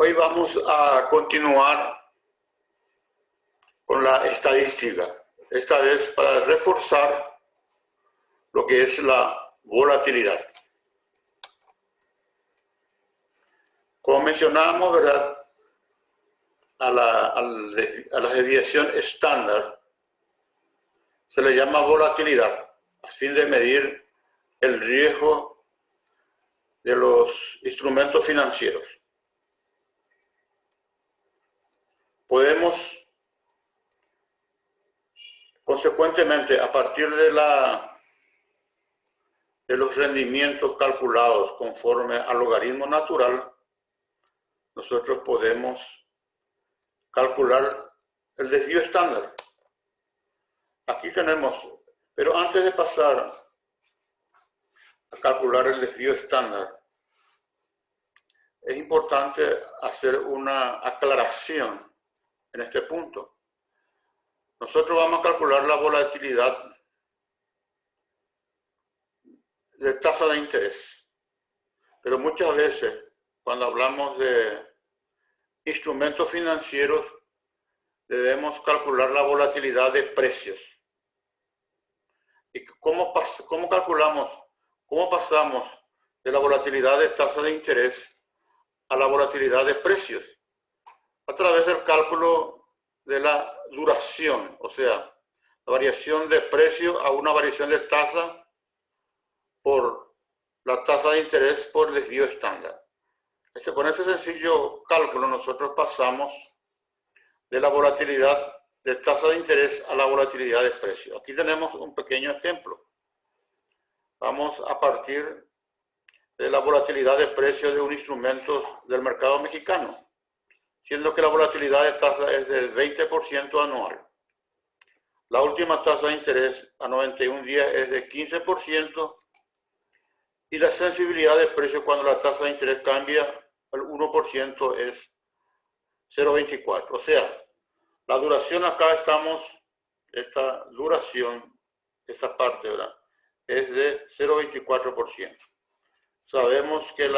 Hoy vamos a continuar con la estadística, esta vez para reforzar lo que es la volatilidad. Como mencionábamos, ¿verdad? A la desviación estándar se le llama volatilidad, a fin de medir el riesgo de los instrumentos financieros. Podemos, consecuentemente, a partir de los rendimientos calculados conforme al logaritmo natural, nosotros podemos calcular el desvío estándar. Aquí tenemos, pero antes de pasar a calcular el desvío estándar, es importante hacer una aclaración en este punto. Nosotros vamos a calcular la volatilidad de tasa de interés, pero muchas veces cuando hablamos de instrumentos financieros debemos calcular la volatilidad de precios. ¿Y cómo calculamos, cómo pasamos de la volatilidad de tasa de interés a la volatilidad de precios? A través del cálculo de la duración, o sea, la variación de precio a una variación de tasa por la tasa de interés por el desvío estándar. Con ese sencillo cálculo nosotros pasamos de la volatilidad de tasa de interés a la volatilidad de precio. Aquí tenemos un pequeño ejemplo. Vamos a partir de la volatilidad de precio de un instrumento del mercado mexicano, siendo que la volatilidad de tasa es del 20% anual. La última tasa de interés a 91 días es de 15% y la sensibilidad de precio cuando la tasa de interés cambia al 1% es 0,24. O sea, la duración acá esta duración, esta parte, ¿verdad? Es de 0,24%. Sabemos que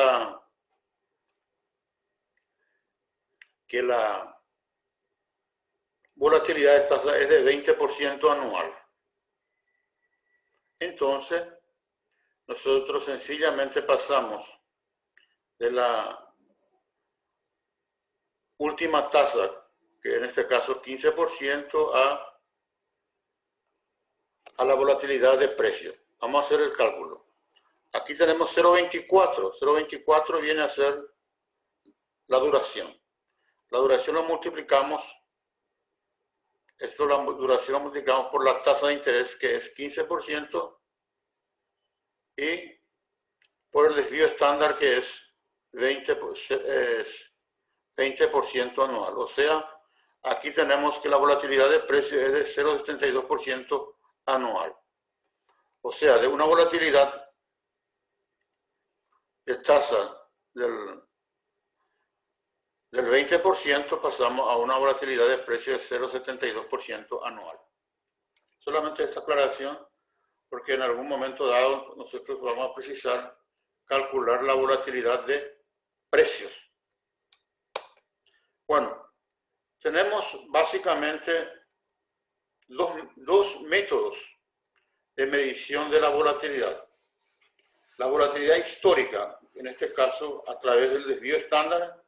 la volatilidad de tasa es de 20% anual. Entonces, nosotros sencillamente pasamos de la última tasa, que en este caso 15%, a la volatilidad de precios. Vamos a hacer el cálculo. Aquí tenemos 0,24. 0,24 viene a ser la duración. La duración lo multiplicamos, la duración lo multiplicamos por la tasa de interés, que es 15%, y por el desvío estándar, que es 20% anual. O sea, aquí tenemos que la volatilidad de precio es de 0,72% anual. O sea, de una volatilidad de tasa del 20% pasamos a una volatilidad de precio de 0,72% anual. Solamente esta aclaración, porque en algún momento dado nosotros vamos a precisar calcular la volatilidad de precios. Bueno, tenemos básicamente dos métodos de medición de la volatilidad. La volatilidad histórica, en este caso a través del desvío estándar,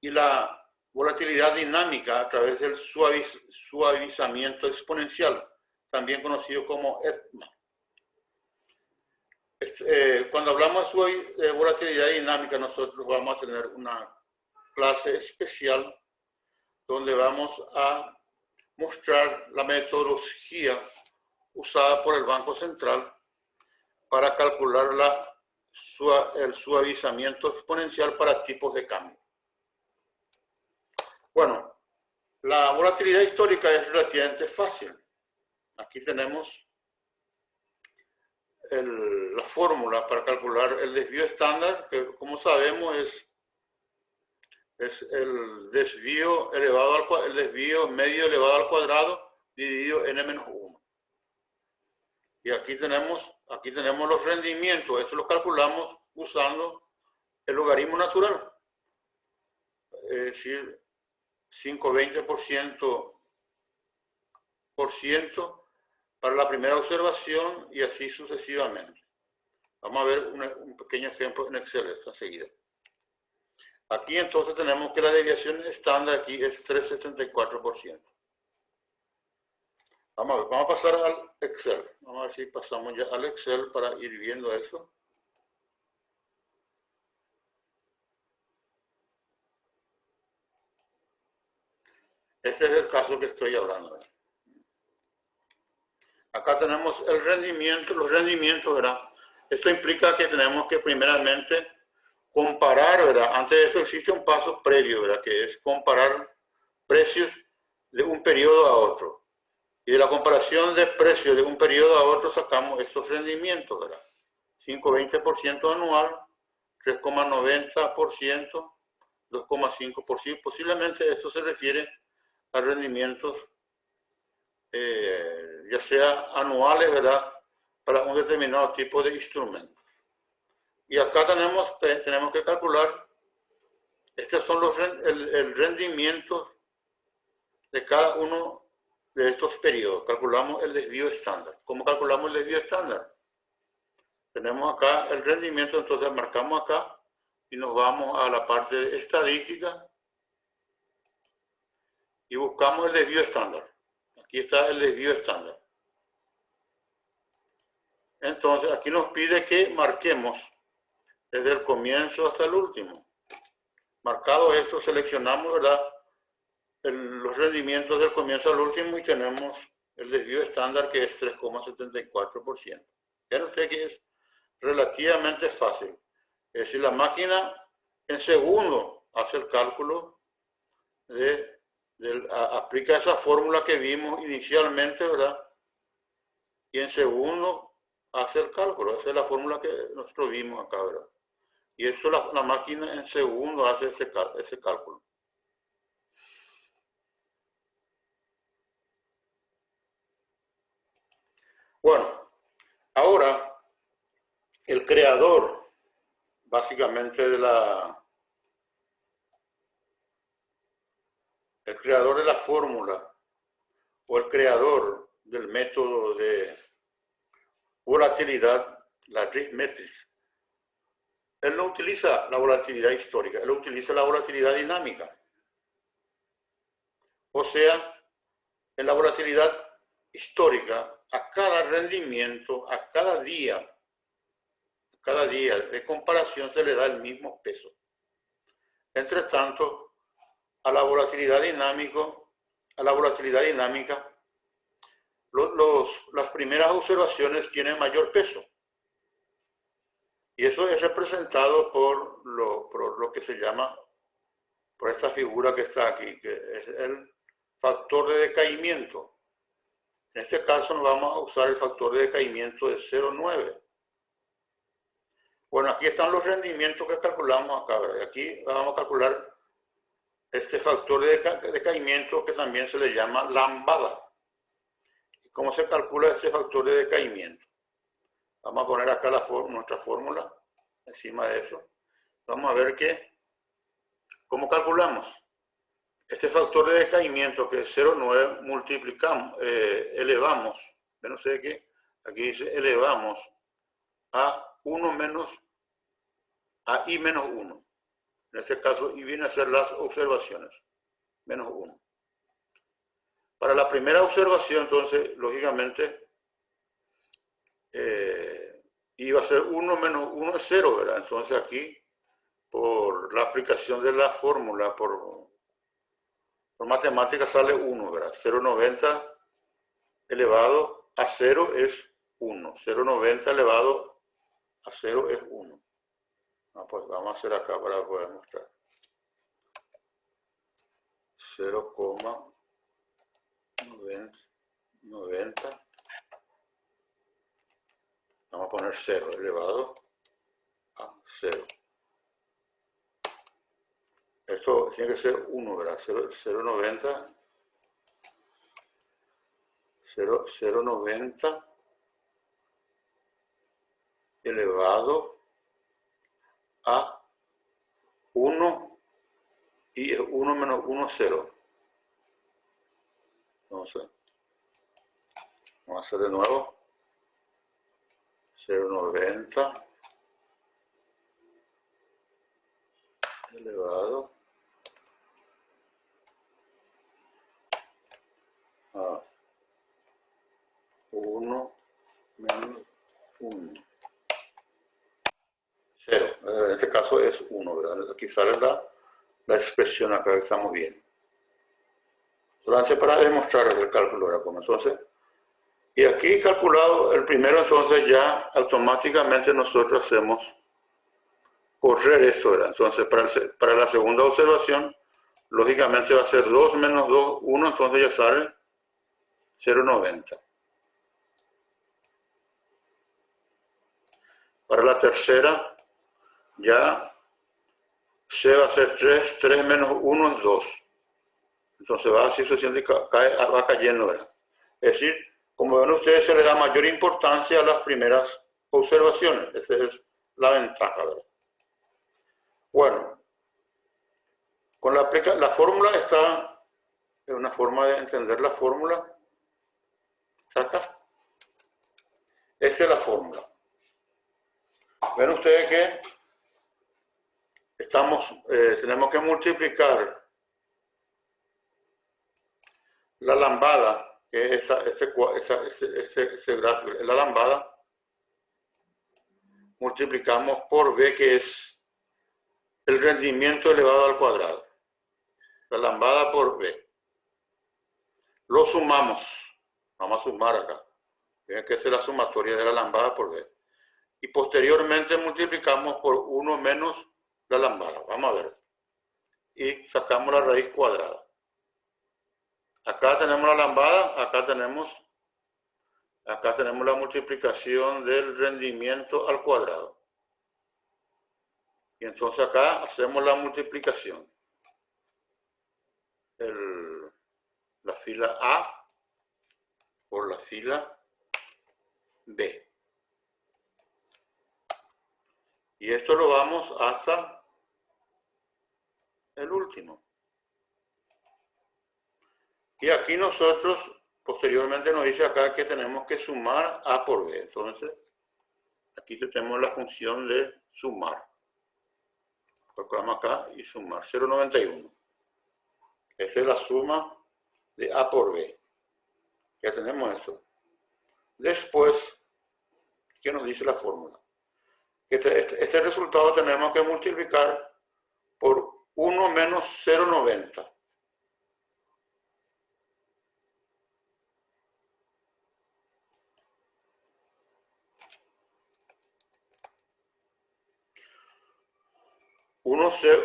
y la volatilidad dinámica a través del suavizamiento exponencial, también conocido como ESMA. Cuando hablamos de volatilidad dinámica, nosotros vamos a tener una clase especial donde vamos a mostrar la metodología usada por el Banco Central para calcular el suavizamiento exponencial para tipos de cambio. Bueno, la volatilidad histórica es relativamente fácil. Aquí tenemos la fórmula para calcular el desvío estándar, que como sabemos es el desvío medio elevado al cuadrado dividido n-1. Y aquí tenemos los rendimientos. Esto lo calculamos usando el logaritmo natural. es decir, 520% para la primera observación y así sucesivamente. Vamos a ver un pequeño ejemplo en Excel esta enseguida. Aquí entonces tenemos que la desviación estándar aquí es 3,74%. Vamos a ver, vamos a pasar al Excel. Vamos a ver si pasamos ya al Excel para ir viendo eso. Este es el caso que estoy hablando. Acá tenemos el rendimiento, los rendimientos, ¿verdad? Esto implica que tenemos que primeramente comparar, ¿verdad? Antes de eso existe un paso previo, ¿verdad? Que es comparar precios de un periodo a otro. Y de la comparación de precios de un periodo a otro sacamos estos rendimientos, ¿verdad? 5,20% anual, 3,90%, 2,5%. Posiblemente esto se refiere a rendimientos ya sea anuales, ¿verdad? Para un determinado tipo de instrumento. Y acá tenemos que calcular, estos son el rendimiento de cada uno de estos periodos. Calculamos el desvío estándar. ¿Cómo calculamos el desvío estándar? Tenemos acá el rendimiento, entonces marcamos acá y nos vamos a la parte de estadística y buscamos el desvío estándar. Aquí está el desvío estándar. Entonces aquí nos pide que marquemos desde el comienzo hasta el último. Marcado esto, seleccionamos, ¿verdad? Los rendimientos del comienzo al último y tenemos el desvío estándar que es 3,74%. Vean ustedes que es relativamente fácil. Es decir, la máquina en segundo hace el cálculo aplica esa fórmula que vimos inicialmente, ¿verdad? Y en segundo hace el cálculo. Esa es la fórmula que nosotros vimos acá, ¿verdad? Y esto la máquina en segundo hace ese cálculo. Bueno, ahora el creador, básicamente el creador de la fórmula o el creador del método de volatilidad, la drift method, él no utiliza la volatilidad histórica, él utiliza la volatilidad dinámica. O sea, en la volatilidad histórica, a cada rendimiento, a cada día de comparación se le da el mismo peso. Entre tanto, a la volatilidad dinámica, las primeras observaciones tienen mayor peso. Y eso es representado por lo que se llama, por esta figura que está aquí, que es el factor de decaimiento. En este caso nos vamos a usar el factor de decaimiento de 0,9. Bueno, aquí están los rendimientos que calculamos acá, ¿verdad? Aquí vamos a calcular este factor de decaimiento que también se le llama lambda. ¿Y cómo se calcula este factor de decaimiento? Vamos a poner acá nuestra fórmula encima de eso. Vamos a ver cómo calculamos. Este factor de decaimiento que es 0,9 multiplicamos, elevamos, no sé qué, aquí dice elevamos a 1 menos, a I menos 1. En este caso, I viene a ser las observaciones, menos 1. Para la primera observación, entonces, lógicamente, iba a ser 1 menos 1 es 0, ¿verdad? Entonces aquí, por la aplicación de la fórmula, por matemática sale 1, ¿verdad? 0,90 elevado a 0 es 1. 0,90 elevado a 0 es 1. Pues vamos a hacer acá para poder mostrar. 0,90. Vamos a poner 0 elevado a 0. Esto tiene que ser 1, ¿verdad? 0,90 elevado a 1 y es 1 menos 1, 0. Entonces, vamos a hacer de nuevo. 0,90 elevado a 1 menos 1. 0. En este caso es 1, ¿verdad? Aquí sale la expresión acá que estamos viendo. Solamente para demostrar el cálculo, ¿verdad? Como entonces, y aquí calculado el primero, entonces ya automáticamente nosotros hacemos correr esto, ¿verdad? Entonces para la segunda observación, lógicamente va a ser 2 menos 2, 1, entonces ya sale 0,90. Para la tercera, ya C va a ser 3, 3 menos 1 es 2. Entonces va así sucediendo y va cayendo, ¿verdad? Es decir, como ven ustedes, se le da mayor importancia a las primeras observaciones. Esa es la ventaja, ¿verdad? Bueno, con la fórmula está, es una forma de entender la fórmula. ¿Saca? Esta es la fórmula. Ven ustedes que tenemos que multiplicar la lambada, que es ese gráfico, la lambada, multiplicamos por B, que es el rendimiento elevado al cuadrado. La lambada por B. Lo sumamos. Vamos a sumar acá. Tiene que ser la sumatoria de la lambada por B. Y posteriormente multiplicamos por 1 menos la lambada. Vamos a ver. Y sacamos la raíz cuadrada. Acá tenemos la lambada, acá tenemos la multiplicación del rendimiento al cuadrado. Y entonces acá hacemos la multiplicación. La fila A por la fila B. Y esto lo vamos hasta el último. Y aquí nosotros, posteriormente nos dice acá que tenemos que sumar A por B. Entonces, aquí tenemos la función de sumar. Calculamos acá y sumar 0,91. Esa es la suma de A por B. Ya tenemos esto. Después, ¿qué nos dice la fórmula? Este resultado tenemos que multiplicar por 1 menos 0,90.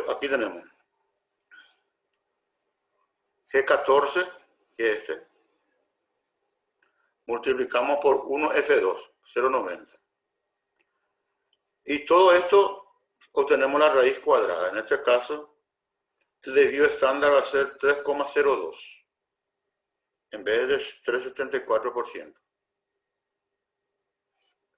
Aquí tenemos G14, que es este. Multiplicamos por 1F2, 0,90. Y todo esto obtenemos la raíz cuadrada. En este caso, el desvío estándar va a ser 3,02 en vez de 3,74%.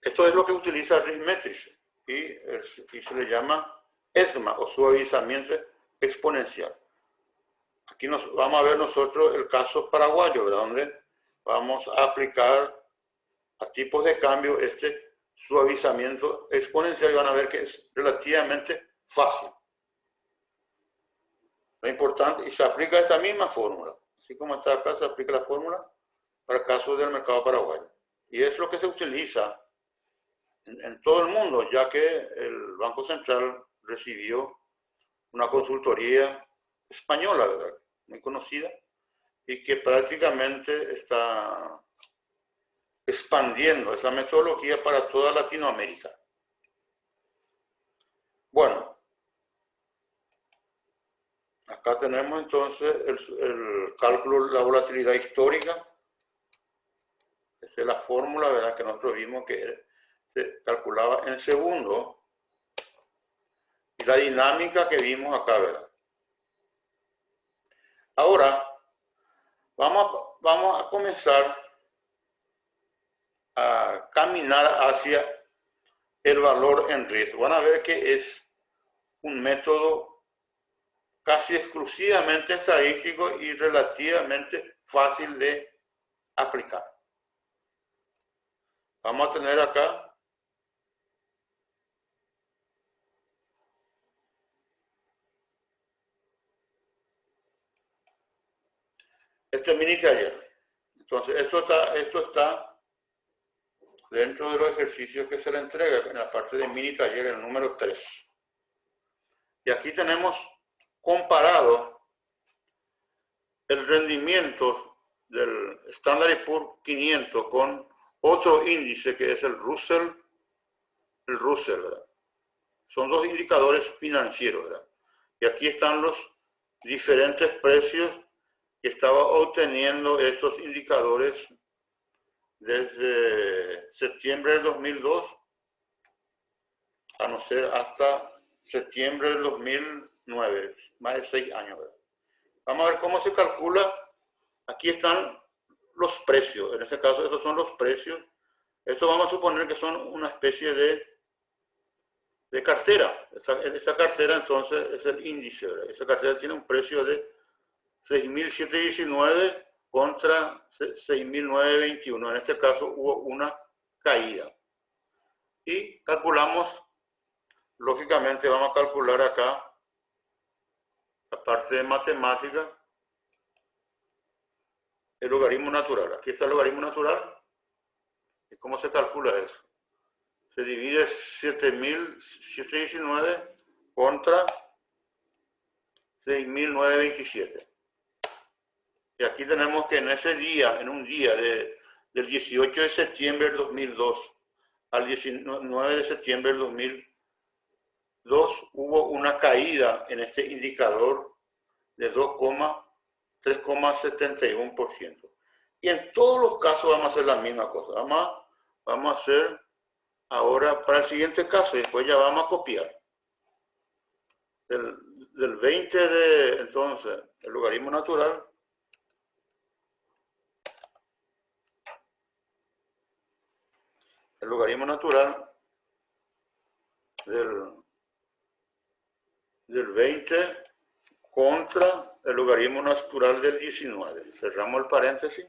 Esto es lo que utiliza Arithmetic y se le llama ESMA o suavizamiento exponencial. Aquí vamos a ver nosotros el caso paraguayo, ¿verdad? Donde vamos a aplicar a tipos de cambio este suavizamiento exponencial y van a ver que es relativamente fácil. Lo importante, y se aplica esta misma fórmula. Así como está acá, se aplica la fórmula para el caso del mercado paraguayo. Y es lo que se utiliza en todo el mundo, ya que el Banco Central recibió una consultoría española, ¿verdad? Muy conocida, y que prácticamente está expandiendo esa metodología para toda Latinoamérica. Bueno, acá tenemos entonces el cálculo de la volatilidad histórica. Esa es la fórmula, ¿verdad? Que nosotros vimos que se calculaba en segundo. Y la dinámica que vimos acá, ¿verdad? Ahora, vamos a comenzar a caminar hacia el valor en riesgo. Van a ver que es un método casi exclusivamente estadístico y relativamente fácil de aplicar. Vamos a tener acá este mini taller. Entonces, esto está dentro de los ejercicios que se le entrega en la parte de mini taller, el número 3. Y aquí tenemos comparado el rendimiento del Standard & Poor's 500 con otro índice que es el Russell, ¿verdad? Son dos indicadores financieros, ¿verdad? Y aquí están los diferentes precios que estaba obteniendo estos indicadores desde septiembre del 2002 a no ser hasta septiembre del 2009, más de 6 años, ¿verdad? Vamos a ver cómo se calcula. Aquí están los precios, en este caso estos son los precios. Esto vamos a suponer que son una especie de cartera. Esta cartera entonces es el índice, ¿verdad? Esta cartera tiene un precio de 6.719 contra 6.921. En este caso hubo una caída. Y calculamos, lógicamente vamos a calcular acá la parte de matemática, el logaritmo natural. Aquí está el logaritmo natural. ¿Y cómo se calcula eso? Se divide 7.719 contra 6.927. Y aquí tenemos que en ese día, en un día del 18 de septiembre del 2002 al 19 de septiembre del 2002 hubo una caída en este indicador de 3,71%. Y en todos los casos vamos a hacer la misma cosa. Vamos a hacer ahora para el siguiente caso y después ya vamos a copiar. Del 20 de, entonces, el logaritmo natural del 20 contra el logaritmo natural del 19. Cerramos el paréntesis.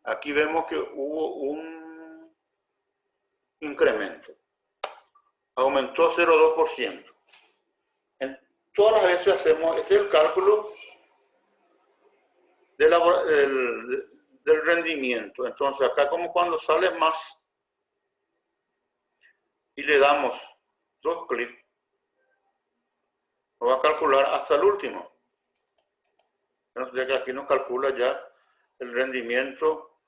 Aquí vemos que hubo un incremento. Aumentó 0,2%. En todas las veces hacemos, este es el cálculo del rendimiento. Entonces acá como cuando sale más y le damos 2 clics, lo va a calcular hasta el último. Entonces aquí nos calcula ya el rendimiento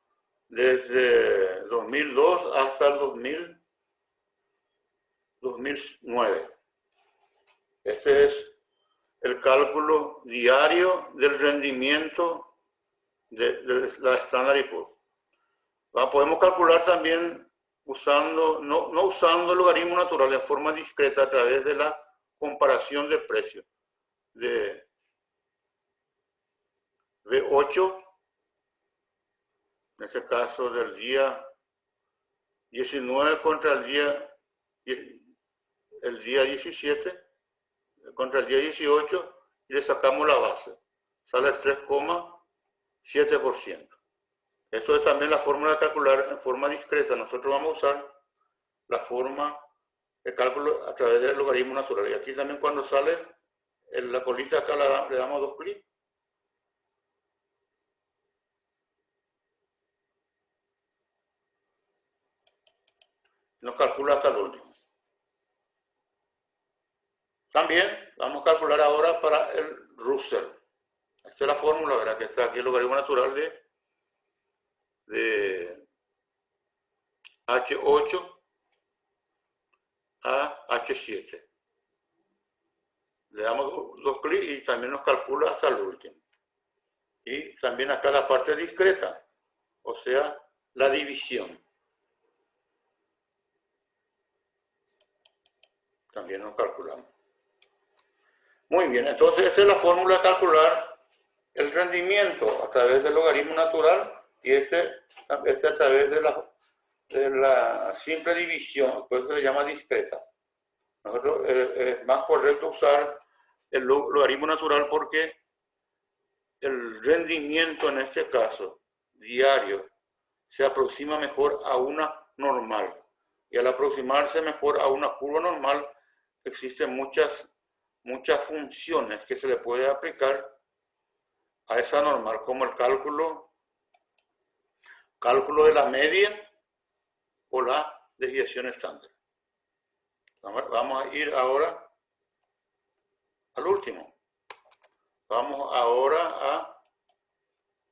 desde 2002 hasta el 2009. Este es el cálculo diario del rendimiento de la Standard & Poor's. Podemos calcular también usando, no usando el logaritmo natural en forma discreta a través de la comparación de precios de V8, en este caso del día 19 contra el día 17, contra el día 18, y le sacamos la base. Sale el 3,7%. Esto es también la fórmula de calcular en forma discreta. Nosotros vamos a usar la forma de cálculo a través del logaritmo natural. Y aquí también cuando sale la colita acá le damos 2 clics. Nos calcula hasta el último. También vamos a calcular ahora para el Russell. Esta es la fórmula, ¿verdad? Que está aquí el logaritmo natural de H8 a H7. Le damos 2 clics y también nos calcula hasta el último. Y también acá la parte discreta, o sea, la división. También nos calculamos. Muy bien, entonces esa es la fórmula de calcular el rendimiento a través del logaritmo natural y este a través de la simple división, por eso se le llama discreta. Nosotros es más correcto usar el logaritmo natural porque el rendimiento en este caso, diario, se aproxima mejor a una normal. Y al aproximarse mejor a una curva normal, existen muchas funciones que se le puede aplicar a esa normal, como el cálculo de la media o la desviación estándar. Vamos a ir ahora al último. Vamos ahora a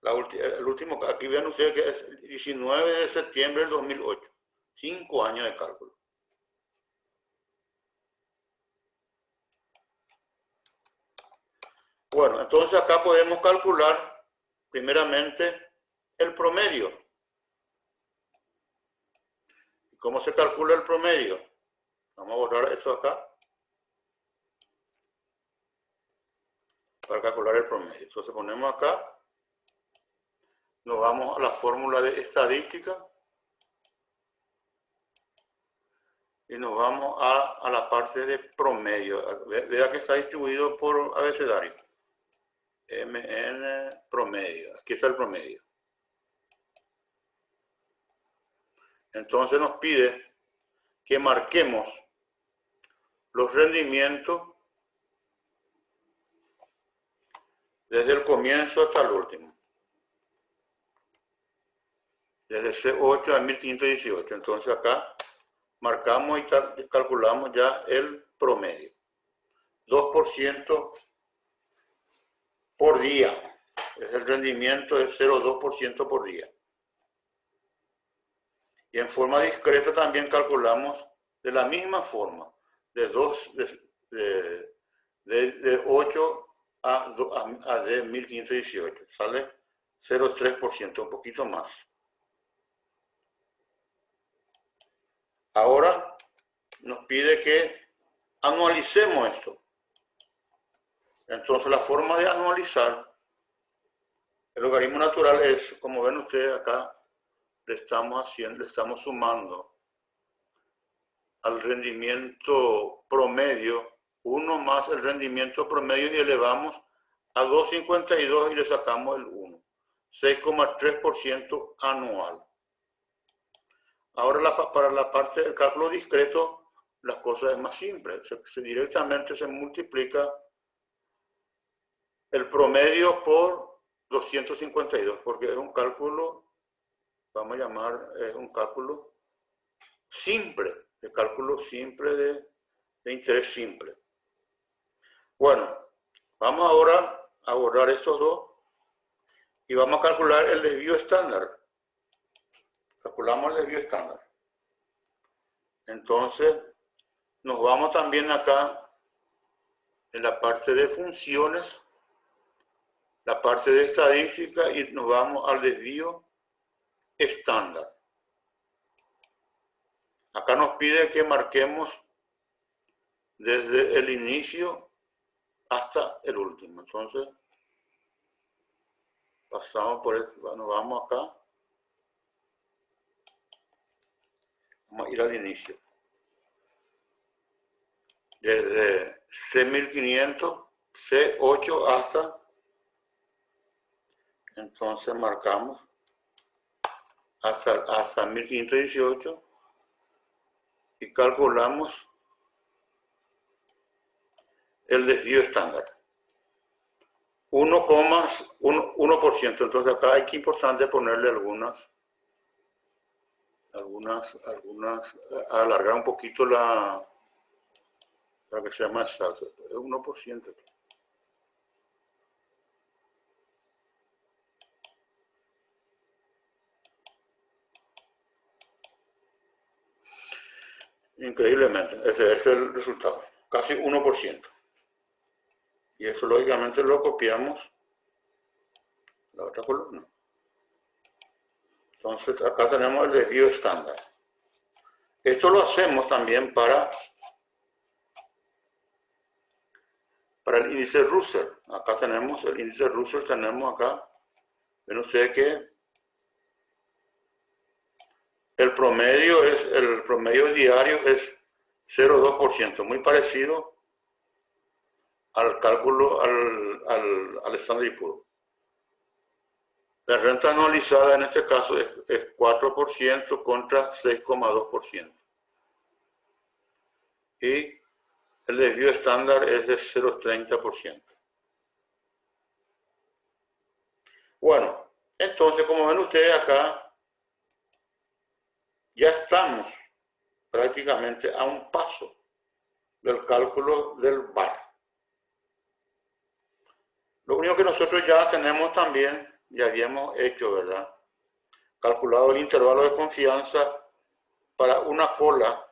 el último. Aquí ven ustedes que es 19 de septiembre del 2008. 5 años de cálculo. Bueno, entonces acá podemos calcular primeramente el promedio. ¿Cómo se calcula el promedio? Vamos a borrar esto acá para calcular el promedio. Entonces ponemos acá, nos vamos a la fórmula de estadística y nos vamos a la parte de promedio. Vea que está distribuido por abecedario. MN promedio. Aquí está el promedio. Entonces nos pide que marquemos los rendimientos desde el comienzo hasta el último. Desde C8 a 1518. Entonces acá marcamos y calculamos ya el promedio. 2% por día. Es el rendimiento de 0,2% por día. Y en forma discreta también calculamos de la misma forma, de 8 a de 1518. Sale 0,3%, un poquito más. Ahora nos pide que anualicemos esto. Entonces la forma de anualizar el logaritmo natural es, como ven ustedes acá, le estamos sumando al rendimiento promedio 1 más el rendimiento promedio y elevamos a 2,52 y le sacamos el 1. 6,3% anual. Ahora para la parte del cálculo discreto, las cosas es más simple. Directamente se multiplica el promedio por 252, porque es un cálculo, vamos a llamar, es un cálculo simple, de interés simple. Bueno, vamos ahora a borrar estos dos y vamos a calcular el desvío estándar. Calculamos el desvío estándar. Entonces, nos vamos también acá en la parte de funciones, la parte de estadística y nos vamos al desvío estándar. Acá nos pide que marquemos desde el inicio hasta el último. Entonces, pasamos por esto, nos vamos acá. Vamos a ir al inicio. Desde C1500, C8 hasta, entonces marcamos hasta 1518 y calculamos el desvío estándar. 1,1%. Entonces acá hay que importante ponerle algunas, alargar un poquito para que sea más exacto. Es 1%. Increíblemente, ese es el resultado. Casi 1%. Y eso lógicamente lo copiamos a la otra columna. Entonces acá tenemos el desvío estándar. Esto lo hacemos también para el índice Russell. Acá tenemos el índice Russell, tenemos acá, ven ustedes que el promedio diario es 0,2%, muy parecido al cálculo, al Standard & Poor's. La renta anualizada en este caso es 4% contra 6,2%. Y el desvío estándar es de 0,30%. Bueno, entonces, como ven ustedes acá, ya estamos prácticamente a un paso del cálculo del VaR. Lo único que nosotros ya tenemos también, ya habíamos hecho, ¿verdad? Calculado el intervalo de confianza para una cola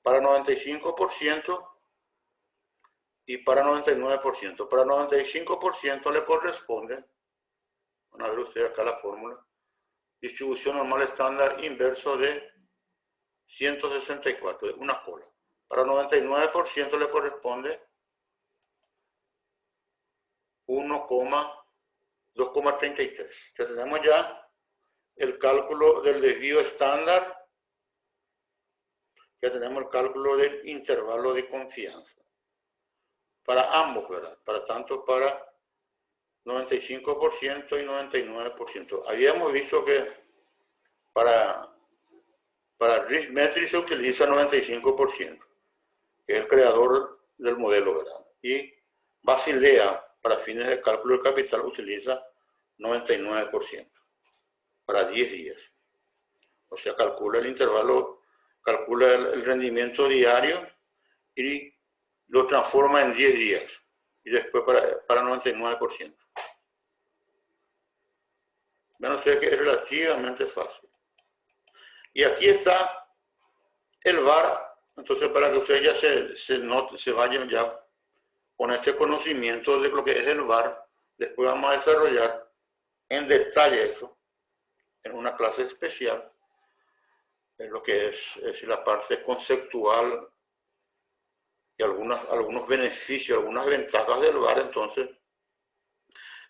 para 95% y para 99%. Para 95% le corresponde, van a ver ustedes acá la fórmula, distribución normal estándar inverso de 164, de una cola. Para 99% le corresponde 2,33. Ya tenemos ya el cálculo del desvío estándar, ya tenemos el cálculo del intervalo de confianza. Para ambos, ¿verdad? Tanto para 95% y 99%. Habíamos visto que para RiskMetrics se utiliza 95%, que es el creador del modelo, ¿verdad? Y Basilea, para fines de cálculo del capital, utiliza 99% para 10 días. O sea, calcula el intervalo, calcula el rendimiento diario y lo transforma en 10 días. Y después para 99%. Ven ustedes que es relativamente fácil. Y aquí está el VaR. Entonces, para que ustedes ya se vayan ya con este conocimiento de lo que es el VaR, después vamos a desarrollar en detalle eso en una clase especial, en lo que es la parte conceptual y algunos beneficios, algunas ventajas del VaR. Entonces,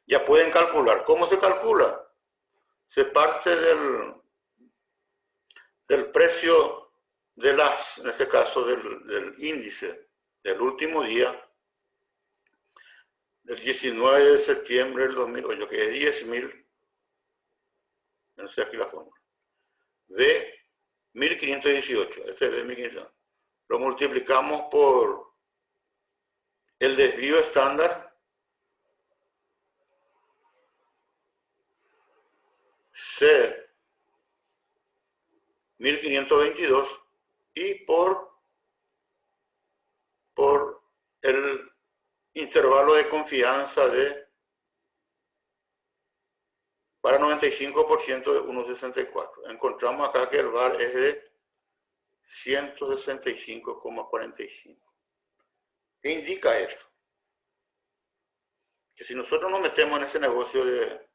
ya pueden calcular. ¿Cómo se calcula? Se parte del precio de en este caso del índice del último día, del 19 de septiembre del 2008, que es 10.000, no sé aquí la fórmula, de 1518, este es de 1518, lo multiplicamos por el desvío estándar, C 1522, y por el intervalo de confianza para 95% de 1,64. Encontramos acá que el VaR es de 165,45. ¿Qué indica esto? Que si nosotros nos metemos en ese negocio de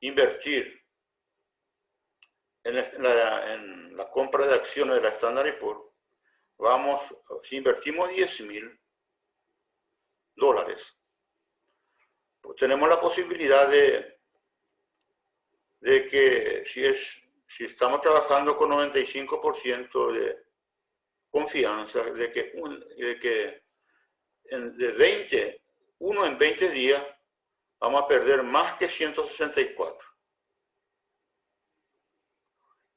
invertir en la compra de acciones de la Standard & Poor's, si invertimos $10.000, pues tenemos la posibilidad de que si estamos trabajando con 95% de confianza, de que uno en 20 días vamos a perder más que 164.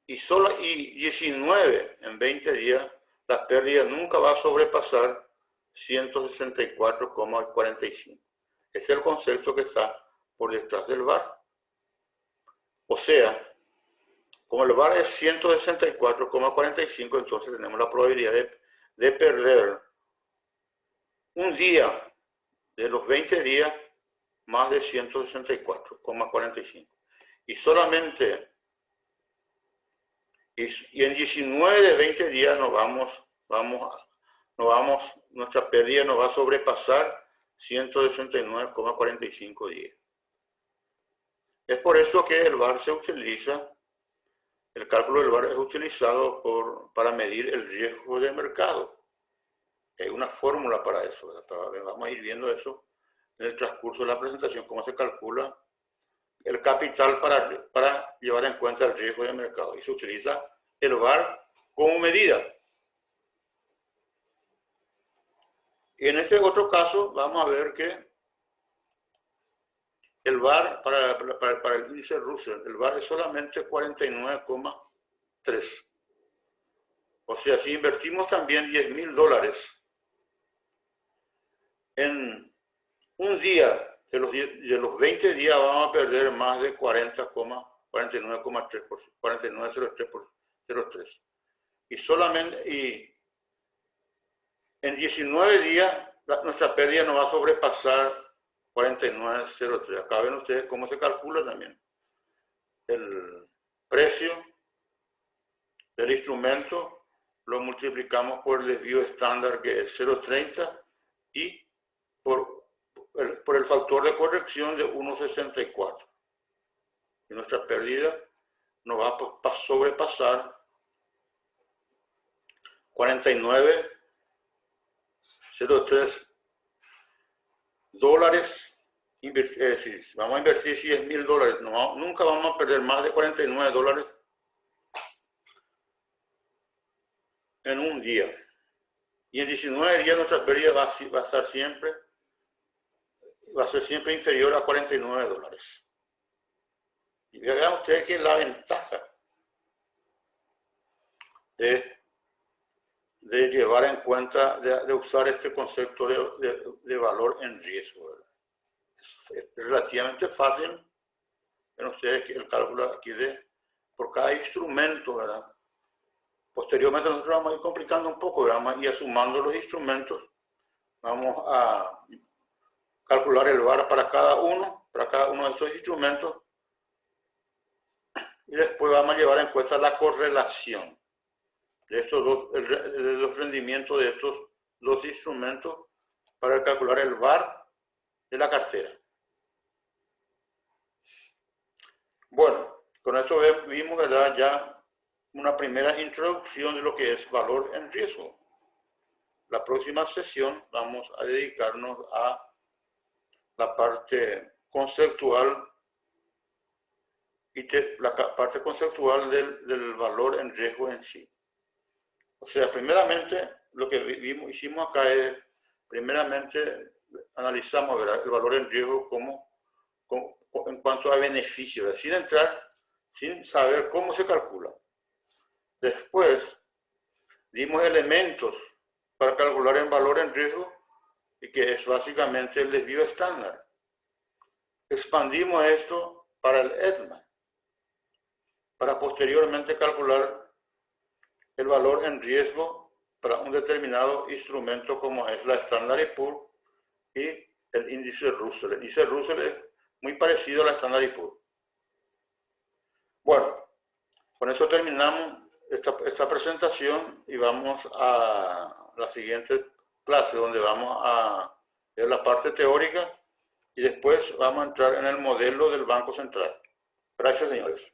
Y 19 en 20 días, la pérdida nunca va a sobrepasar 164,45. Ese es el concepto que está por detrás del VaR. O sea, como el VaR es 164,45, entonces tenemos la probabilidad de perder un día de los 20 días más de 164,45. Y solamente, y en 19 de 20 días nuestra pérdida nos va a sobrepasar 169,45 días. Es por eso que el VaR se utiliza, el cálculo del VaR es utilizado para medir el riesgo de mercado. Hay una fórmula para eso, ¿verdad? Vamos a ir viendo eso en el transcurso de la presentación, cómo se calcula el capital para llevar en cuenta el riesgo de mercado. Y se utiliza el VaR como medida. Y en este otro caso vamos a ver que el VaR para el índice Russell, el VaR es solamente 49,3. O sea, si invertimos también $10.000 en un día, de los 20 días vamos a perder más de 49,3%, 49,03. Y en 19 días nuestra pérdida no va a sobrepasar 49,03. Acá ven ustedes cómo se calcula también el precio del instrumento, lo multiplicamos por el desvío estándar, que es 0,30, y por el factor de corrección de 1,64. Y nuestra pérdida no va a sobrepasar 49,03 dólares. Es decir, vamos a invertir $10.000, nunca vamos a perder más de $49 en un día. Y en 19 días nuestra pérdida va a ser siempre inferior a $49. Y vean ustedes que es la ventaja de llevar en cuenta, de usar este concepto de valor en riesgo, ¿verdad? Es relativamente fácil. Ven ustedes que el cálculo aquí por cada instrumento, ¿verdad? Posteriormente nosotros vamos a ir complicando un poco, ¿verdad? Y sumando los instrumentos, vamos a calcular el VaR para cada uno de estos instrumentos, y después vamos a llevar en cuenta la correlación de los rendimientos de estos dos instrumentos para calcular el VaR de la cartera. Bueno, con esto vimos, ¿verdad?, ya una primera introducción de lo que es valor en riesgo. La próxima sesión vamos a dedicarnos a la parte conceptual del valor en riesgo en sí. O sea, primeramente, lo que hicimos acá es, primeramente, analizamos, ¿verdad?, el valor en riesgo en cuanto a beneficio, sin saber cómo se calcula. Después, dimos elementos para calcular el valor en riesgo, y que es básicamente el desvío estándar. Expandimos esto para el EDMA, para posteriormente calcular el valor en riesgo para un determinado instrumento, como es la Standard & Poor's y el índice Russell. El índice Russell es muy parecido a la Standard & Poor's. Bueno, con esto terminamos esta presentación y vamos a la siguiente clase, donde vamos a ver la parte teórica y después vamos a entrar en el modelo del Banco Central. Gracias, señores.